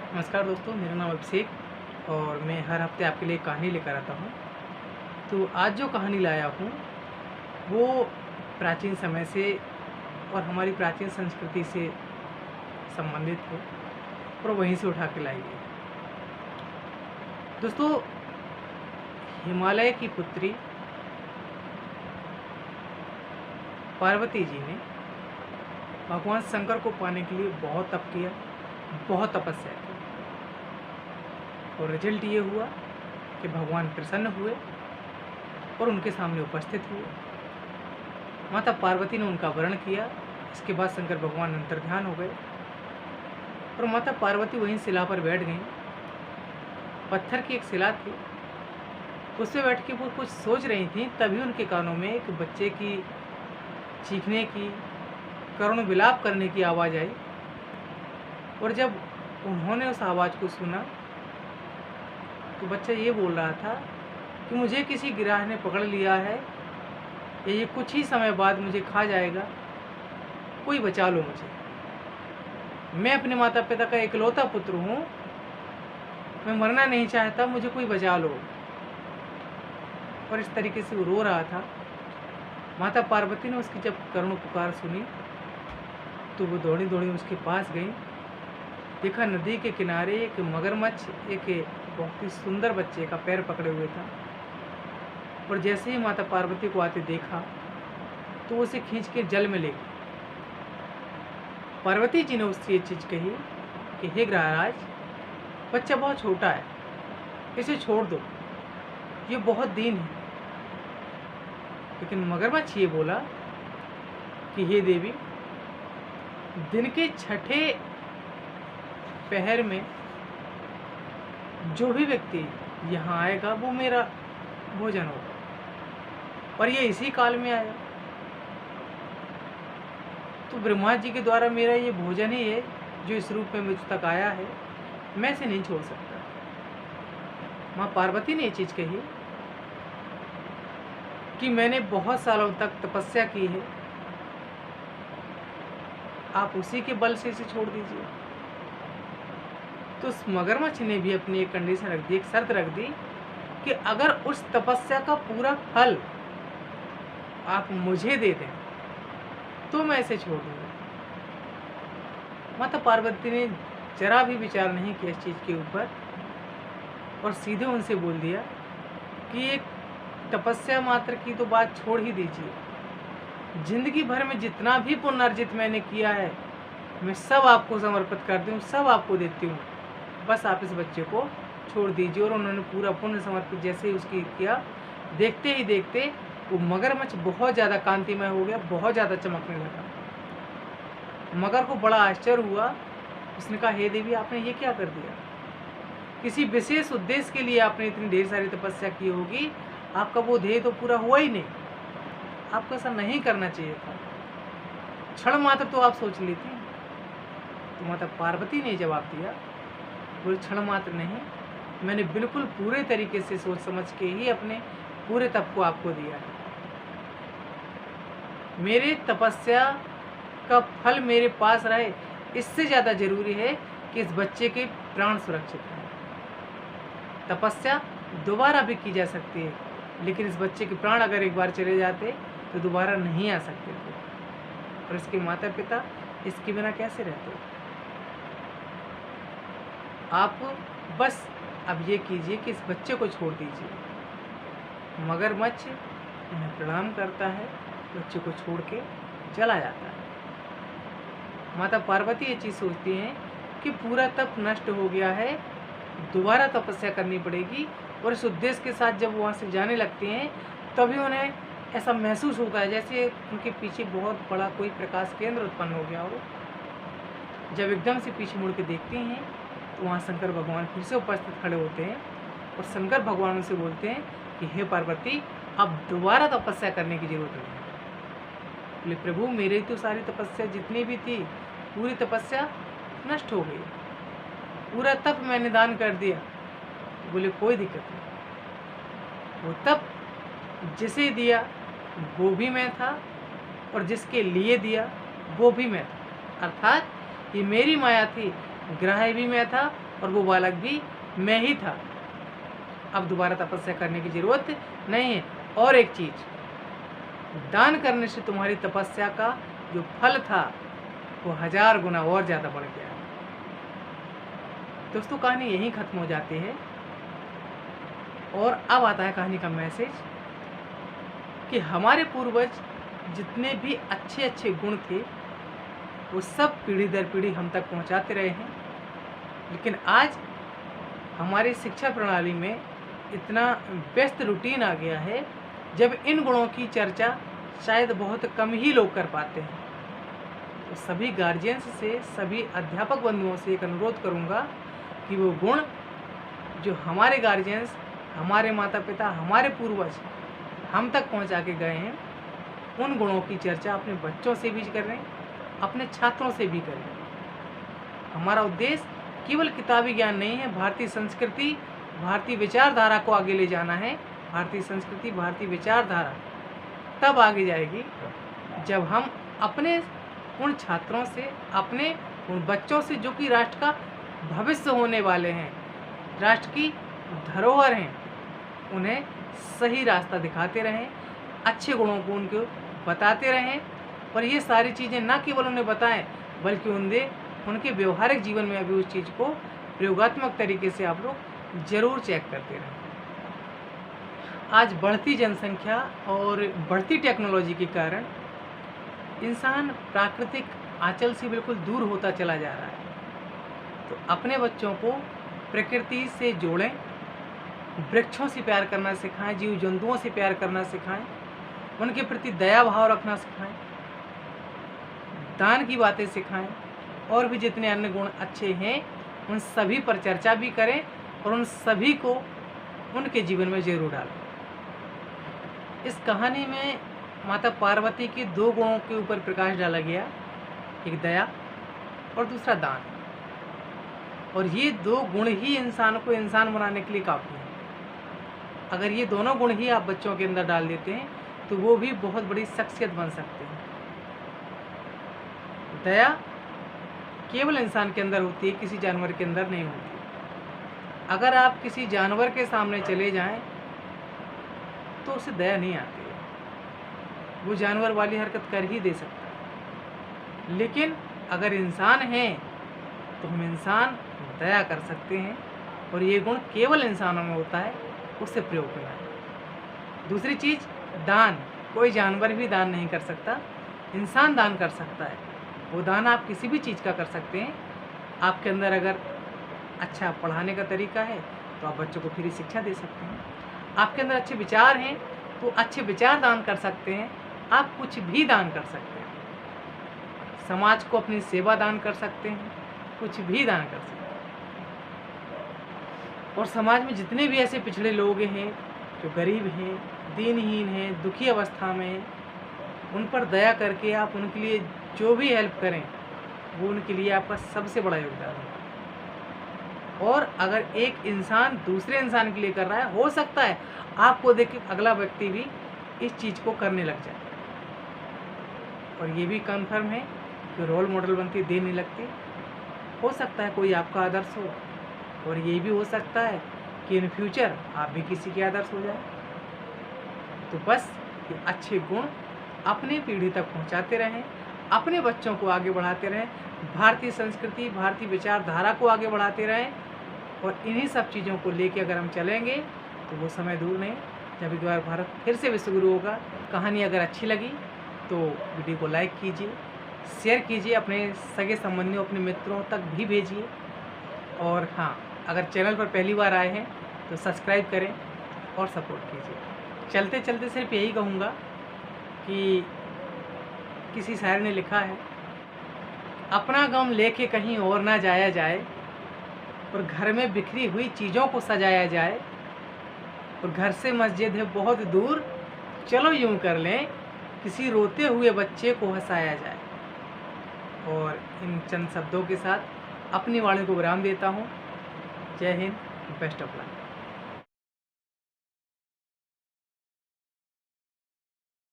नमस्कार दोस्तों, मेरा नाम अभिषेक और मैं हर हफ्ते आपके लिए कहानी लेकर आता हूँ। तो आज जो कहानी लाया हूँ वो प्राचीन समय से और हमारी प्राचीन संस्कृति से संबंधित है और वहीं से उठा के लाई गई। दोस्तों, हिमालय की पुत्री पार्वती जी ने भगवान शंकर को पाने के लिए बहुत तप किया, बहुत तपस्या की और रिजल्ट ये हुआ कि भगवान प्रसन्न हुए और उनके सामने उपस्थित हुए। माता पार्वती ने उनका वरण किया। इसके बाद शंकर भगवान अंतर्ध्यान हो गए और माता पार्वती वहीं शिला पर बैठ गईं। पत्थर की एक शिला थी, उस पर बैठ के वो कुछ सोच रही थी। तभी उनके कानों में एक बच्चे की चीखने की, करुण विलाप करने की आवाज़ आई और जब उन्होंने उस आवाज़ को सुना तो बच्चा ये बोल रहा था कि मुझे किसी गिरह ने पकड़ लिया है, ये कुछ ही समय बाद मुझे खा जाएगा, कोई बचा लो मुझे। मैं अपने माता पिता का इकलौता पुत्र हूँ, मैं मरना नहीं चाहता, मुझे कोई बचा लो। और इस तरीके से वो रो रहा था। माता पार्वती ने उसकी जब करुण पुकार सुनी तो वो दौड़ी दौड़ी उसके पास गई। देखा नदी के किनारे एक मगरमच्छ एक बहुत ही सुंदर बच्चे का पैर पकड़े हुए था और जैसे ही माता पार्वती को आते देखा तो उसे खींच के जल में ले गई। पार्वती जी ने उससे ये चीज़ कही कि हे ग्रहराज, बच्चा बहुत छोटा है, इसे छोड़ दो, ये बहुत दीन है। लेकिन मगरमच्छ ये बोला कि हे देवी, दिन के छठे पहर में जो भी व्यक्ति यहाँ आएगा वो मेरा भोजन होगा और ये इसी काल में आया तो ब्रह्मा जी के द्वारा मेरा ये भोजन ही है जो इस रूप में मुझ तक आया है, मैं इसे नहीं छोड़ सकता। माँ पार्वती ने ये चीज़ कही कि मैंने बहुत सालों तक तपस्या की है, आप उसी के बल से इसे छोड़ दीजिए। तो उस मगरमच्छ ने भी अपनी एक कंडीशन रख दी, एक शर्त रख दी कि अगर उस तपस्या का पूरा फल आप मुझे दे दें तो मैं इसे छोड़ दूंगा। माता पार्वती ने जरा भी विचार नहीं किया इस चीज़ के ऊपर और सीधे उनसे बोल दिया कि एक तपस्या मात्र की तो बात छोड़ ही दीजिए, जिंदगी भर में जितना भी पुण्य अर्जित मैंने किया है मैं सब आपको समर्पित कर दूँ, सब आपको देती हूँ, बस आप इस बच्चे को छोड़ दीजिए। और उन्होंने पूरा पुण्य समर्पित जैसे ही उसकी किया, देखते ही देखते वो मगरमच्छ बहुत ज़्यादा कांतिमय हो गया, बहुत ज़्यादा चमकने लगा। मगर को बड़ा आश्चर्य हुआ। उसने कहा, हे देवी, आपने ये क्या कर दिया? किसी विशेष उद्देश्य के लिए आपने इतनी ढेर सारी तपस्या की होगी, आपका वो ध्येय तो पूरा हुआ ही नहीं, आपको ऐसा नहीं करना चाहिए था, क्षण मात्र तो आप सोच लेती। तो माता पार्वती ने जवाब दिया, कोई क्षण मात्र नहीं, मैंने बिल्कुल पूरे तरीके से सोच समझ के ही अपने पूरे तप को आपको दिया है। मेरे तपस्या का फल मेरे पास रहे, इससे ज़्यादा जरूरी है कि इस बच्चे के प्राण सुरक्षित रहें। तपस्या दोबारा भी की जा सकती है, लेकिन इस बच्चे के प्राण अगर एक बार चले जाते तो दोबारा नहीं आ सकते थे और इसके माता पिता इसके बिना कैसे रहते। आप बस अब ये कीजिए कि इस बच्चे को छोड़ दीजिए। मगरमच्छ उन्हें प्रणाम करता है, बच्चे को छोड़ के चला जाता है। माता पार्वती ये चीज़ सोचती हैं कि पूरा तप नष्ट हो गया है, दोबारा तपस्या करनी पड़ेगी। और इस उद्देश्य के साथ जब वहाँ से जाने लगते हैं तभी उन्हें ऐसा महसूस होता है जैसे उनके पीछे बहुत बड़ा कोई प्रकाश केंद्र उत्पन्न हो गया हो। जब एकदम से पीछे मुड़ के देखते हैं तो वहाँ शंकर भगवान फिर से उपस्थित खड़े होते हैं और शंकर भगवान उनसे बोलते हैं कि हे पार्वती, अब दोबारा तपस्या करने की जरूरत नहीं है। बोले, प्रभु, मेरी तो सारी तपस्या जितनी भी थी पूरी तपस्या नष्ट हो गई, पूरा तप मैंने दान कर दिया। बोले, कोई दिक्कत नहीं, वो तप जिसे दिया वो भी मैं था और जिसके लिए दिया वो भी मैं था, अर्थात ये मेरी माया थी, ग्राह्य भी मैं था और वो बालक भी मैं ही था। अब दोबारा तपस्या करने की ज़रूरत नहीं है। और एक चीज़, दान करने से तुम्हारी तपस्या का जो फल था वो 1000 गुना और ज़्यादा बढ़ गया। दोस्तों, कहानी यहीं ख़त्म हो जाती है और अब आता है कहानी का मैसेज कि हमारे पूर्वज जितने भी अच्छे अच्छे गुण थे वो सब पीढ़ी दर पीढ़ी हम तक पहुंचाते रहे हैं। लेकिन आज हमारी शिक्षा प्रणाली में इतना व्यस्त रूटीन आ गया है जब इन गुणों की चर्चा शायद बहुत कम ही लोग कर पाते हैं। तो सभी गार्जियंस से, सभी अध्यापक बंधुओं से एक अनुरोध करूंगा कि वो गुण जो हमारे गार्जियंस, हमारे माता पिता, हमारे पूर्वज हम तक पहुंचा के गए हैं, उन गुणों की चर्चा अपने बच्चों से भी करें, अपने छात्रों से भी करें। हमारा उद्देश्य केवल किताबी ज्ञान नहीं है, भारतीय संस्कृति, भारतीय विचारधारा को आगे ले जाना है। भारतीय संस्कृति, भारतीय विचारधारा तब आगे जाएगी जब हम अपने उन छात्रों से, अपने उन बच्चों से जो कि राष्ट्र का भविष्य होने वाले हैं, राष्ट्र की धरोहर हैं, उन्हें सही रास्ता दिखाते रहें, अच्छे गुणों को उनको बताते रहें। और ये सारी चीज़ें ना केवल उन्हें बताएं बल्कि उनके व्यवहारिक जीवन में अभी उस चीज़ को प्रयोगात्मक तरीके से आप लोग ज़रूर चेक करते रहें। आज बढ़ती जनसंख्या और बढ़ती टेक्नोलॉजी के कारण इंसान प्राकृतिक आंचल से बिल्कुल दूर होता चला जा रहा है। तो अपने बच्चों को प्रकृति से जोड़ें, वृक्षों से प्यार करना सिखाएं, जीव जंतुओं से प्यार करना सिखाएं, उनके प्रति दया भाव रखना सिखाएं, दान की बातें सिखाएं, और भी जितने अन्य गुण अच्छे हैं उन सभी पर चर्चा भी करें और उन सभी को उनके जीवन में जरूर डालें। इस कहानी में माता पार्वती के 2 गुणों के ऊपर प्रकाश डाला गया, एक दया और दूसरा दान। और ये 2 गुण ही इंसान को इंसान बनाने के लिए काफ़ी है। अगर ये दोनों गुण ही आप बच्चों के अंदर डाल देते हैं तो वो भी बहुत बड़ी शख्सियत बन सकते हैं। दया केवल इंसान के अंदर होती है, किसी जानवर के अंदर नहीं होती। अगर आप किसी जानवर के सामने चले जाएं तो उसे दया नहीं आती है, वो जानवर वाली हरकत कर ही दे सकता है। लेकिन अगर इंसान हैं तो हम इंसान दया कर सकते हैं और ये गुण केवल इंसानों में होता है, उससे प्रयोग करना है। दूसरी चीज़, दान। कोई जानवर भी दान नहीं कर सकता, इंसान दान कर सकता है। वो दान आप किसी भी चीज़ का कर सकते हैं। आपके अंदर अगर अच्छा पढ़ाने का तरीका है तो आप बच्चों को फ्री शिक्षा दे सकते हैं। आपके अंदर अच्छे विचार हैं तो अच्छे विचार दान कर सकते हैं। आप कुछ भी दान कर सकते हैं। समाज को अपनी सेवा दान कर सकते हैं, कुछ भी दान कर सकते हैं। और समाज में जितने भी ऐसे पिछड़े लोग हैं, जो गरीब हैं, दीनहीन हैं, दुखी अवस्था में हैं, उन पर दया करके आप उनके लिए जो भी हेल्प करें वो उनके लिए आपका सबसे बड़ा योगदान है। और अगर एक इंसान दूसरे इंसान के लिए कर रहा है, हो सकता है आपको देख के अगला व्यक्ति भी इस चीज़ को करने लग जाए। और ये भी कन्फर्म है कि रोल मॉडल बनती देर नहीं लगती। हो सकता है कोई आपका आदर्श हो, और ये भी हो सकता है कि इन फ्यूचर आप भी किसी के आदर्श हो जाए। तो बस ये अच्छे गुण अपनी पीढ़ी तक पहुंचाते रहें, अपने बच्चों को आगे बढ़ाते रहें, भारतीय संस्कृति, भारतीय विचारधारा को आगे बढ़ाते रहें। और इन्हीं सब चीज़ों को लेके अगर हम चलेंगे तो वो समय दूर नहीं जब एक बार भारत फिर से विश्वगुरु होगा। कहानी अगर अच्छी लगी तो वीडियो को लाइक कीजिए, शेयर कीजिए, अपने सगे संबंधियों, अपने मित्रों तक भी भेजिए। और हाँ, अगर चैनल पर पहली बार आए हैं तो सब्सक्राइब करें और सपोर्ट कीजिए। चलते चलते सिर्फ यही कहूँगा कि किसी शायर ने लिखा है, अपना गम लेके कहीं और ना जाया जाए, और घर में बिखरी हुई चीज़ों को सजाया जाए, और घर से मस्जिद है बहुत दूर, चलो यूं कर लें किसी रोते हुए बच्चे को हंसाया जाए। और इन चंद शब्दों के साथ अपनी वाणी को विराम देता हूँ। जय हिंद, बेस्ट ऑफ लक।